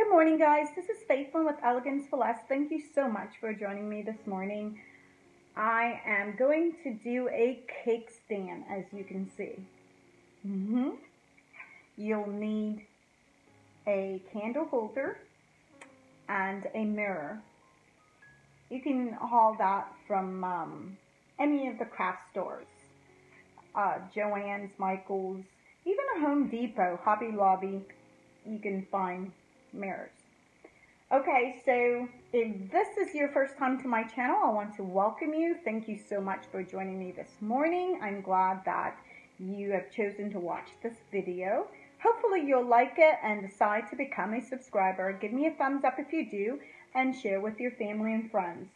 Good morning, guys. This is Faithlyn with Elegance for Less. Thank you so much for joining me this morning. I am going to do a cake stand, as you can see. You'll need a candle holder and a mirror. You can haul that from any of the craft stores. Joann's, Michael's, even a Home Depot, Hobby Lobby, you can find mirrors. Okay, so if this is your first time to my channel, I want to welcome you. Thank you so much for joining me this morning. I'm glad that you have chosen to watch this video. Hopefully you'll like it and decide to become a subscriber. Give me a thumbs up if you do and share with your family and friends.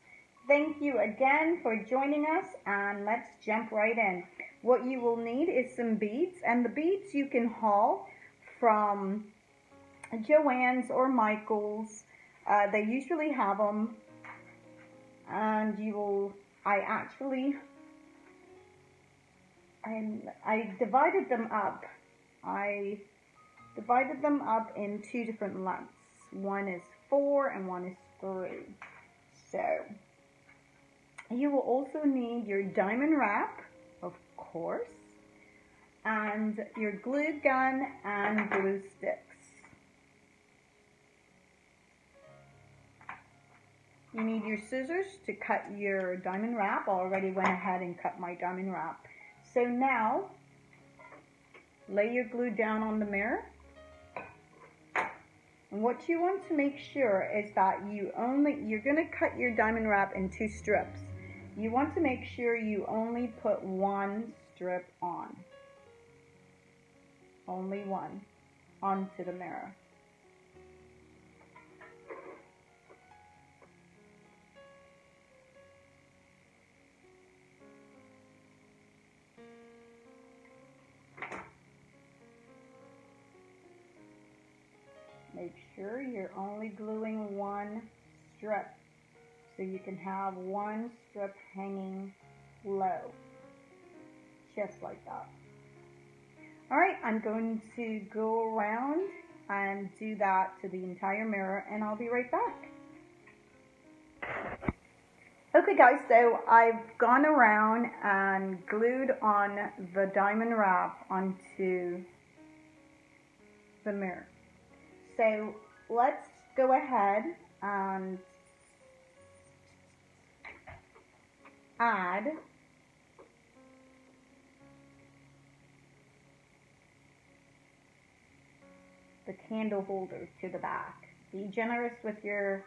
Thank you again for joining us, and let's jump right in. What you will need is some beads, and the beads you can haul from Joann's or Michael's. They usually have them, and I divided them up. I divided them up in two different lengths. One is 4 and one is 3. So you will also need your diamond wrap, of course, and your glue gun and glue sticks. You need your scissors to cut your diamond wrap. I already went ahead and cut my diamond wrap. So now, lay your glue down on the mirror. And what you want to make sure is that you're going to cut your diamond wrap in 2 strips. You want to make sure you only put 1 strip on. Only 1 onto the mirror. Make sure you're only gluing 1 strip, so you can have 1 strip hanging low, just like that. Alright, I'm going to go around and do that to the entire mirror, and I'll be right back. Okay guys, so I've gone around and glued on the diamond wrap onto the mirror. So let's go ahead and add the candle holder to the back. Be generous with your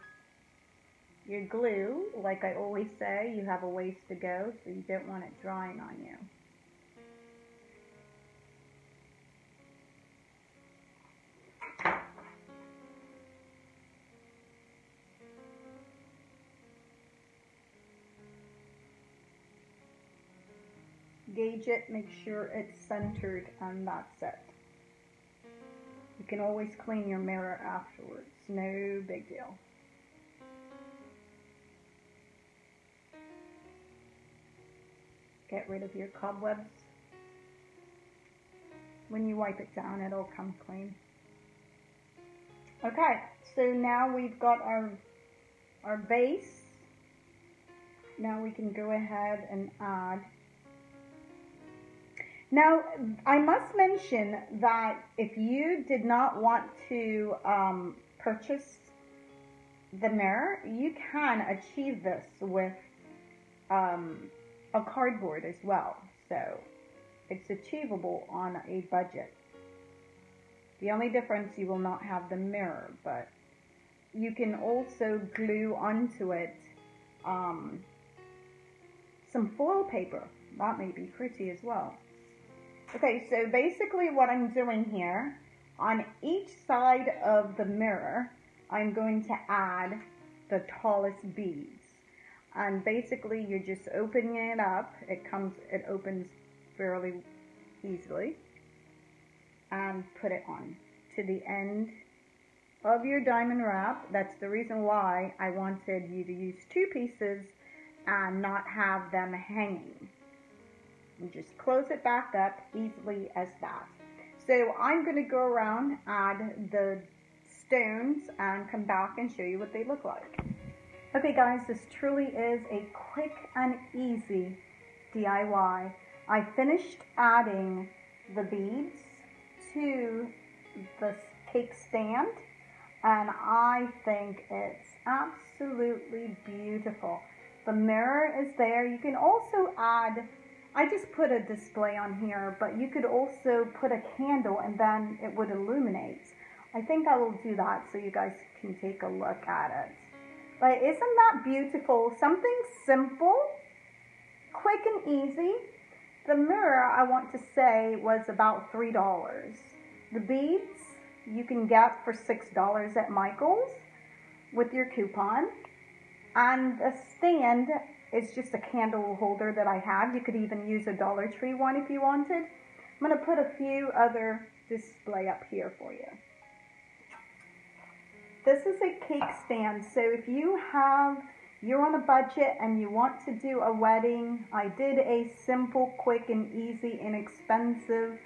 glue. Like I always say, you have a ways to go, so you don't want it drying on you. Gauge it, make sure it's centered, and that's it. You can always clean your mirror afterwards, no big deal. Get rid of your cobwebs. When you wipe it down, it'll come clean. Okay, so now we've got our base. Now we can go ahead and add. Now, I must mention that if you did not want to purchase the mirror, you can achieve this with a cardboard as well. So it's achievable on a budget. The only difference, you will not have the mirror, but you can also glue onto it some foil paper. That may be pretty as well. Okay, so basically what I'm doing here, on each side of the mirror, I'm going to add the tallest beads. And basically you're just opening it up. It opens fairly easily. And put it on to the end of your diamond wrap. That's the reason why I wanted you to use 2 pieces and not have them hanging. And just close it back up easily as that. So I'm going to go around, add the stones and come back and show you what they look like. Okay guys, this truly is a quick and easy DIY. I finished adding the beads to the cake stand and I think it's absolutely beautiful. The mirror is there. You can also add, I just put a display on here, but you could also put a candle and then it would illuminate. I think I will do that so you guys can take a look at it. But isn't that beautiful? Something simple, quick and easy. The mirror, I want to say, was about $3. The beads you can get for $6 at Michael's with your coupon. And the stand is just a candle holder that I have. You could even use a Dollar Tree one if you wanted. I'm going to put a few other display up here for you. This is a cake stand, so if you're on a budget and you want to do a wedding, I did a simple, quick and easy, inexpensive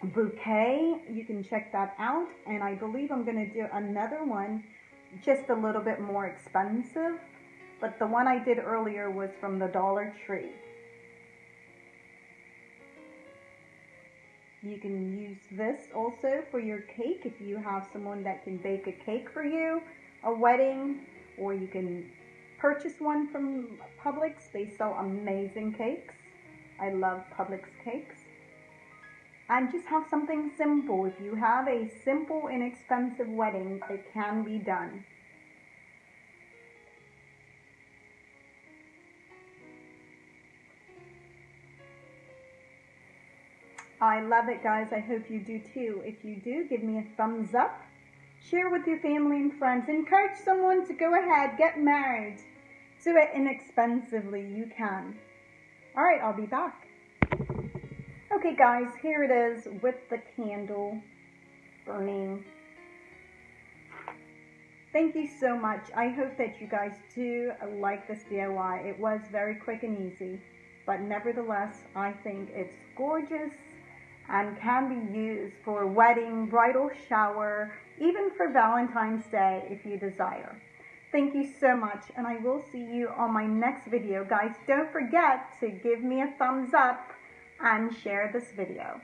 bouquet. You can check that out, and I believe I'm going to do another one just a little bit more expensive, but the one I did earlier was from the Dollar Tree. You can use this also for your cake if you have someone that can bake a cake for you, a wedding, or you can purchase one from Publix. They sell amazing cakes. I love Publix cakes. And just have something simple. If you have a simple, inexpensive wedding, it can be done. I love it, guys. I hope you do too. If you do, give me a thumbs up. Share with your family and friends. Encourage someone to go ahead, get married. Do it inexpensively. You can. All right, I'll be back. Okay, guys, here it is with the candle burning. Thank you so much. I hope that you guys do like this DIY. It was very quick and easy, but nevertheless, I think it's gorgeous and can be used for a wedding, bridal shower, even for Valentine's Day if you desire. Thank you so much, and I will see you on my next video. Guys, don't forget to give me a thumbs up and share this video.